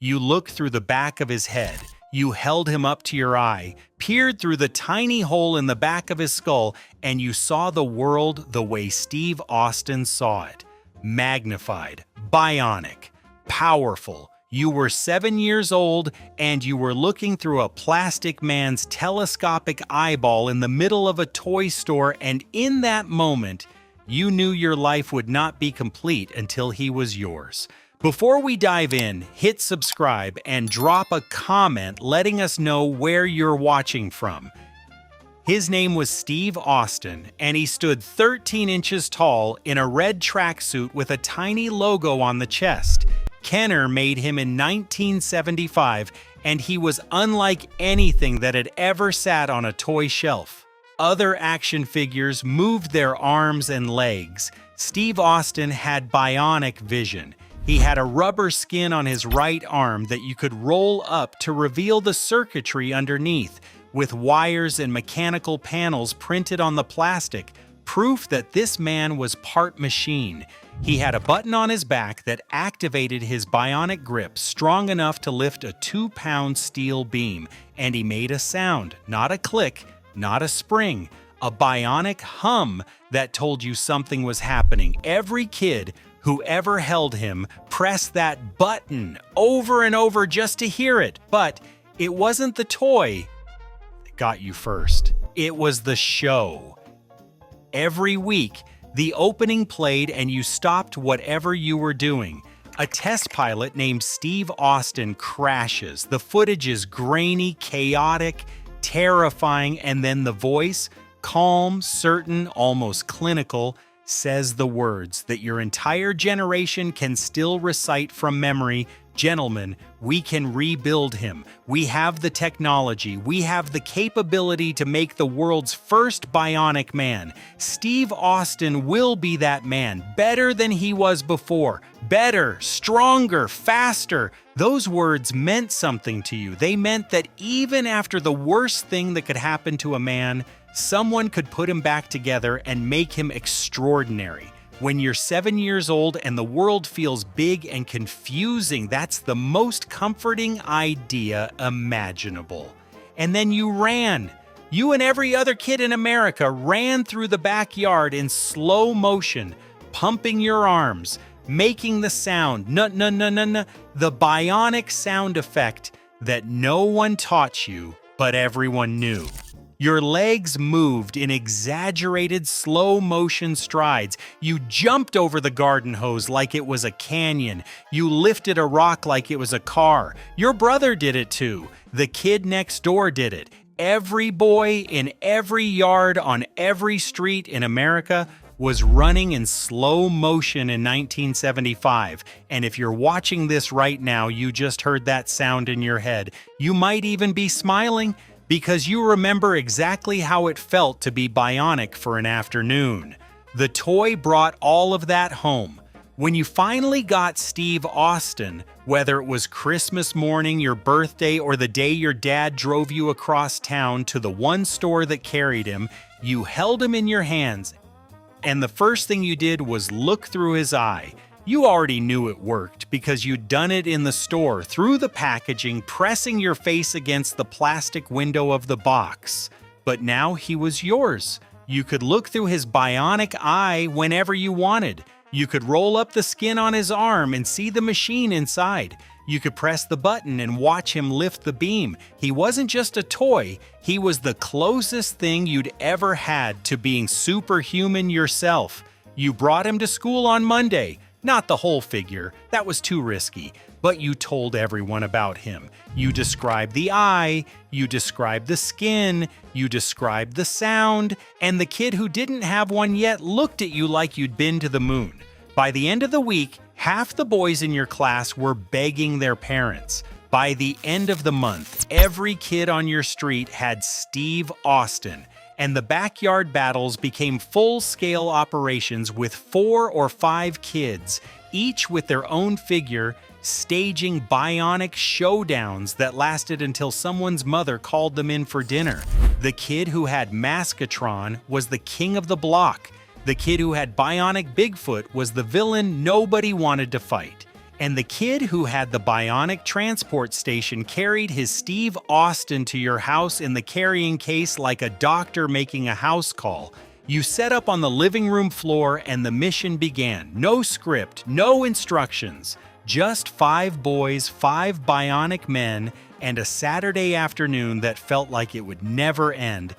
You looked through the back of his head. You held him up to your eye, peered through the tiny hole in the back of his skull, and you saw the world the way Steve Austin saw it. Magnified, bionic, powerful. You were 7 years old, and you were looking through a plastic man's telescopic eyeball in the middle of a toy store, and in that moment, you knew your life would not be complete until he was yours. Before we dive in, hit subscribe and drop a comment letting us know where you're watching from. His name was Steve Austin, and he stood 13 inches tall in a red tracksuit with a tiny logo on the chest. Kenner made him in 1975, and he was unlike anything that had ever sat on a toy shelf. Other action figures moved their arms and legs. Steve Austin had bionic vision. He had a rubber skin on his right arm that you could roll up to reveal the circuitry underneath, with wires and mechanical panels printed on the plastic, proof that this man was part machine. He had a button on his back that activated his bionic grip strong enough to lift a 2-pound steel beam, and he made a sound, not a click, not a spring, a bionic hum that told you something was happening. Every kid who ever held him pressed that button over and over just to hear it, but it wasn't the toy that got you first. It was the show. Every week, the opening played and you stopped whatever you were doing. A test pilot named Steve Austin crashes. The footage is grainy, chaotic, terrifying, and then the voice, calm, certain, almost clinical, says the words that your entire generation can still recite from memory. Gentlemen, we can rebuild him. We have the technology. We have the capability to make the world's first bionic man. Steve Austin will be that man, better than he was before. Better, stronger, faster. Those words meant something to you. They meant that even after the worst thing that could happen to a man, someone could put him back together and make him extraordinary. When you're 7 years old and the world feels big and confusing, that's the most comforting idea imaginable. And then you ran. You and every other kid in America ran through the backyard in slow motion, pumping your arms, making the sound, nuh-nuh-nuh-nuh-nuh, the bionic sound effect that no one taught you, but everyone knew. Your legs moved in exaggerated slow-motion strides. You jumped over the garden hose like it was a canyon. You lifted a rock like it was a car. Your brother did it too. The kid next door did it. Every boy in every yard on every street in America was running in slow motion in 1975. And if you're watching this right now, you just heard that sound in your head. You might even be smiling, because you remember exactly how it felt to be bionic for an afternoon. The toy brought all of that home. When you finally got Steve Austin, whether it was Christmas morning, your birthday, or the day your dad drove you across town to the one store that carried him, you held him in your hands, and the first thing you did was look through his eye. You already knew it worked because you'd done it in the store, through the packaging, pressing your face against the plastic window of the box. But now he was yours. You could look through his bionic eye whenever you wanted. You could roll up the skin on his arm and see the machine inside. You could press the button and watch him lift the beam. He wasn't just a toy, he was the closest thing you'd ever had to being superhuman yourself. You brought him to school on Monday. Not the whole figure, that was too risky, but you told everyone about him. You described the eye, you described the skin, you described the sound, and the kid who didn't have one yet looked at you like you'd been to the moon. By the end of the week, half the boys in your class were begging their parents. By the end of the month, every kid on your street had Steve Austin, and the backyard battles became full-scale operations with 4 or 5 kids, each with their own figure, staging bionic showdowns that lasted until someone's mother called them in for dinner. The kid who had Maskatron was the king of the block. The kid who had Bionic Bigfoot was the villain nobody wanted to fight. And the kid who had the Bionic transport station carried his Steve Austin to your house in the carrying case like a doctor making a house call. You set up on the living room floor and the mission began. No script, no instructions. Just 5 boys, 5 bionic men, and a Saturday afternoon that felt like it would never end.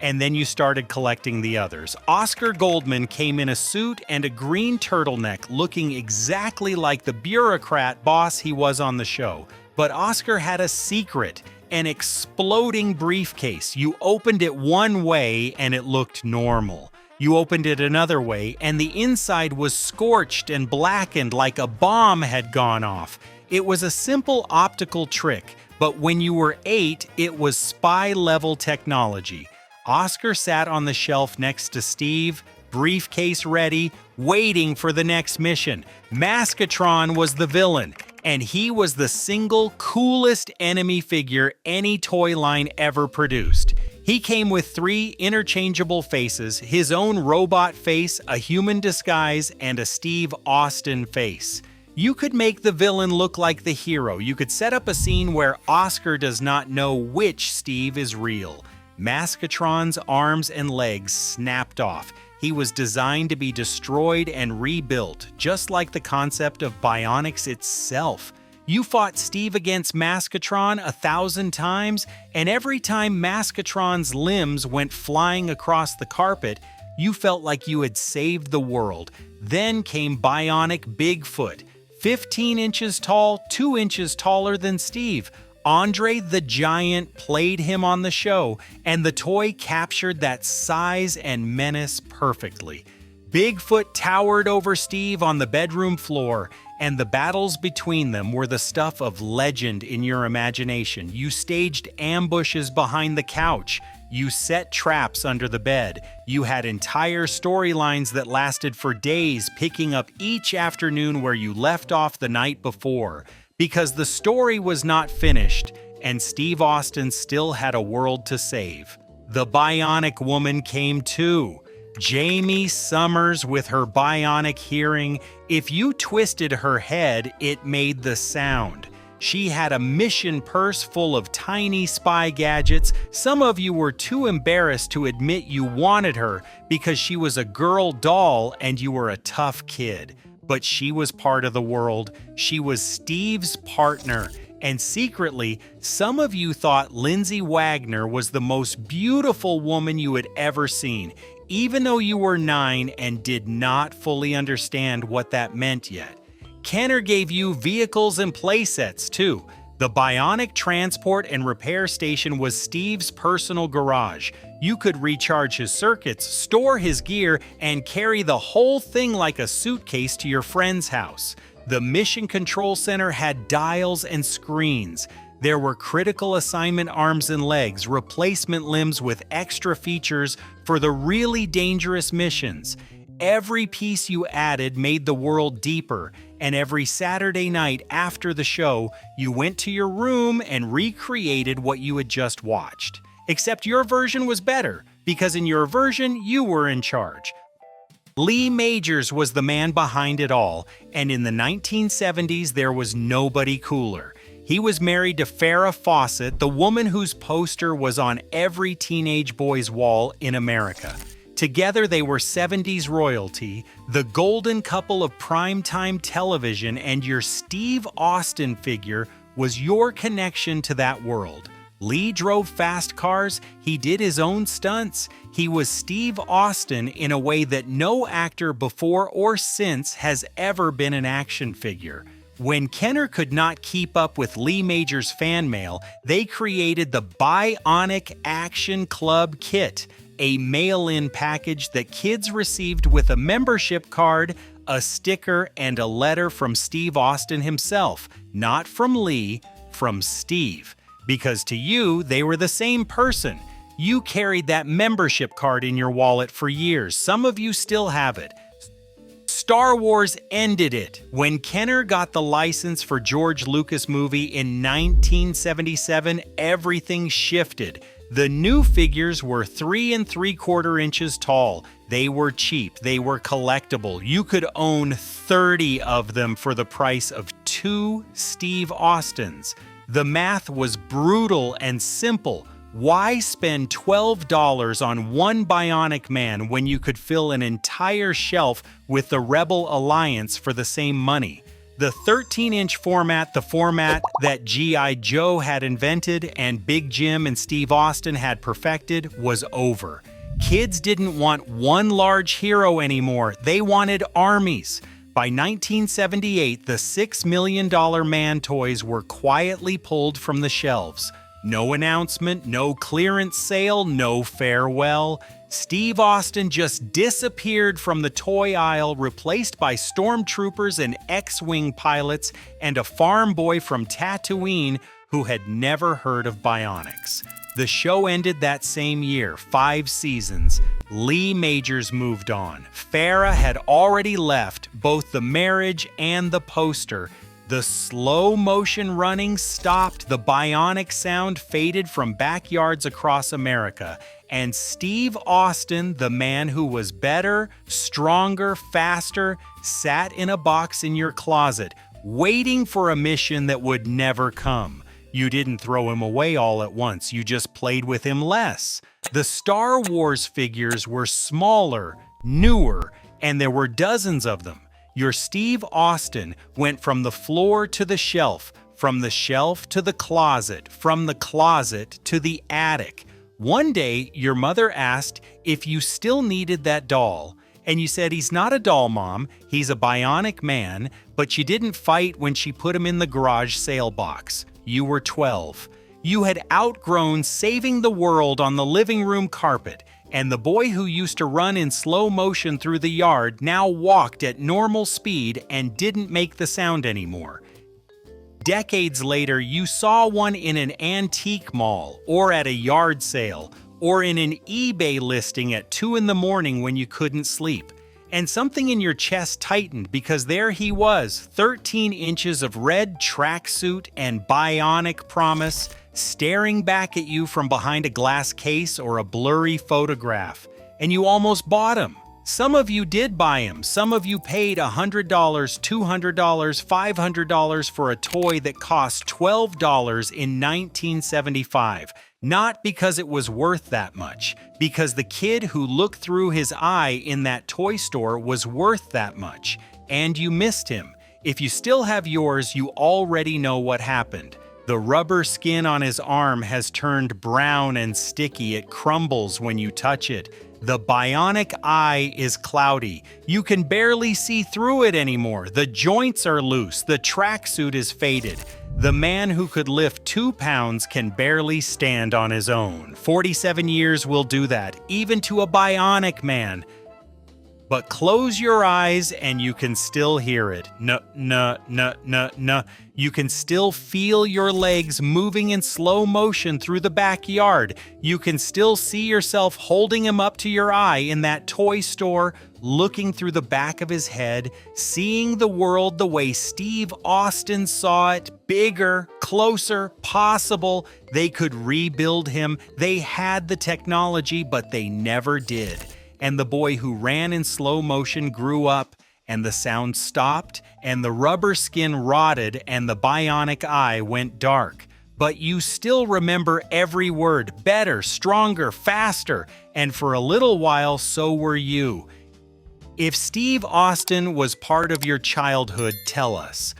And then you started collecting the others. Oscar Goldman came in a suit and a green turtleneck, looking exactly like the bureaucrat boss he was on the show. But Oscar had a secret, an exploding briefcase. You opened it one way and it looked normal. You opened it another way and the inside was scorched and blackened like a bomb had gone off. It was a simple optical trick, but when you were 8, it was spy-level technology. Oscar sat on the shelf next to Steve, briefcase ready, waiting for the next mission. Maskatron was the villain, and he was the single coolest enemy figure any toy line ever produced. He came with 3 interchangeable faces, his own robot face, a human disguise, and a Steve Austin face. You could make the villain look like the hero. You could set up a scene where Oscar does not know which Steve is real. Maskatron's arms and legs snapped off. He was designed to be destroyed and rebuilt, just like the concept of Bionics itself. You fought Steve against Maskatron 1,000 times, and every time Maskatron's limbs went flying across the carpet, you felt like you had saved the world. Then came Bionic Bigfoot, 15 inches tall, 2 inches taller than Steve. Andre the Giant played him on the show, and the toy captured that size and menace perfectly. Bigfoot towered over Steve on the bedroom floor, and the battles between them were the stuff of legend in your imagination. You staged ambushes behind the couch. You set traps under the bed. You had entire storylines that lasted for days, picking up each afternoon where you left off the night before. Because the story was not finished, and Steve Austin still had a world to save. The Bionic Woman came too. Jamie Summers with her bionic hearing. If you twisted her head, it made the sound. She had a mission purse full of tiny spy gadgets. Some of you were too embarrassed to admit you wanted her because she was a girl doll and you were a tough kid. But she was part of the world. She was Steve's partner. And secretly, some of you thought Lindsay Wagner was the most beautiful woman you had ever seen, even though you were 9 and did not fully understand what that meant yet. Kenner gave you vehicles and playsets too. The Bionic transport and repair station was Steve's personal garage. You could recharge his circuits, store his gear, and carry the whole thing like a suitcase to your friend's house. The Mission Control Center had dials and screens. There were critical assignment arms and legs, replacement limbs with extra features for the really dangerous missions. Every piece you added made the world deeper, and every Saturday night after the show, you went to your room and recreated what you had just watched. Except your version was better, because in your version, you were in charge. Lee Majors was the man behind it all, and in the 1970s, there was nobody cooler. He was married to Farrah Fawcett, the woman whose poster was on every teenage boy's wall in America. Together, they were 70s royalty, the golden couple of primetime television, and your Steve Austin figure was your connection to that world. Lee drove fast cars, he did his own stunts. He was Steve Austin in a way that no actor before or since has ever been an action figure. When Kenner could not keep up with Lee Majors' fan mail, they created the Bionic Action Club Kit, a mail-in package that kids received with a membership card, a sticker, and a letter from Steve Austin himself, not from Lee, from Steve. Because to you, they were the same person. You carried that membership card in your wallet for years. Some of you still have it. Star Wars ended it. When Kenner got the license for George Lucas movie in 1977, everything shifted. The new figures were 3 3/4 inches tall. They were cheap, they were collectible. You could own 30 of them for the price of 2 Steve Austins. The math was brutal and simple. Why spend $12 on one Bionic Man when you could fill an entire shelf with the Rebel Alliance for the same money? The 13-inch format, the format that G.I. Joe had invented and Big Jim and Steve Austin had perfected, was over. Kids didn't want one large hero anymore. They wanted armies. By 1978, the $6 million man toys were quietly pulled from the shelves. No announcement, no clearance sale, no farewell. Steve Austin just disappeared from the toy aisle, replaced by stormtroopers and X-Wing pilots and a farm boy from Tatooine who had never heard of Bionics. The show ended that same year, 5 seasons. Lee Majors moved on. Farrah had already left both the marriage and the poster. The slow motion running stopped, the bionic sound faded from backyards across America, and Steve Austin, the man who was better, stronger, faster, sat in a box in your closet, waiting for a mission that would never come. You didn't throw him away all at once, you just played with him less. The Star Wars figures were smaller, newer, and there were dozens of them. Your Steve Austin went from the floor to the shelf, from the shelf to the closet, from the closet to the attic. One day, your mother asked if you still needed that doll, and you said, "He's not a doll, Mom, he's a bionic man," but you didn't fight when she put him in the garage sale box. You were 12. You had outgrown saving the world on the living room carpet, and the boy who used to run in slow motion through the yard now walked at normal speed and didn't make the sound anymore. Decades later, you saw one in an antique mall, or at a yard sale, or in an eBay listing at 2 in the morning when you couldn't sleep. And something in your chest tightened because there he was, 13 inches of red tracksuit and bionic promise, staring back at you from behind a glass case or a blurry photograph. And you almost bought him. Some of you did buy him. Some of you paid $100, $200, $500 for a toy that cost $12 in 1975. Not because it was worth that much, because the kid who looked through his eye in that toy store was worth that much, and you missed him. If you still have yours, you already know what happened. The rubber skin on his arm has turned brown and sticky. It crumbles when you touch it. The bionic eye is cloudy. You can barely see through it anymore. The joints are loose. The tracksuit is faded. The man who could lift 2 pounds can barely stand on his own. 47 years will do that, even to a bionic man. But close your eyes and you can still hear it. Nuh-nuh-nuh-nuh-nuh. You can still feel your legs moving in slow motion through the backyard. You can still see yourself holding him up to your eye in that toy store, looking through the back of his head, seeing the world the way Steve Austin saw it, bigger, closer, possible. They could rebuild him. They had the technology, but they never did. And the boy who ran in slow motion grew up, and the sound stopped, and the rubber skin rotted, and the bionic eye went dark. But you still remember every word, better, stronger, faster, and for a little while so were you. If Steve Austin was part of your childhood, tell us.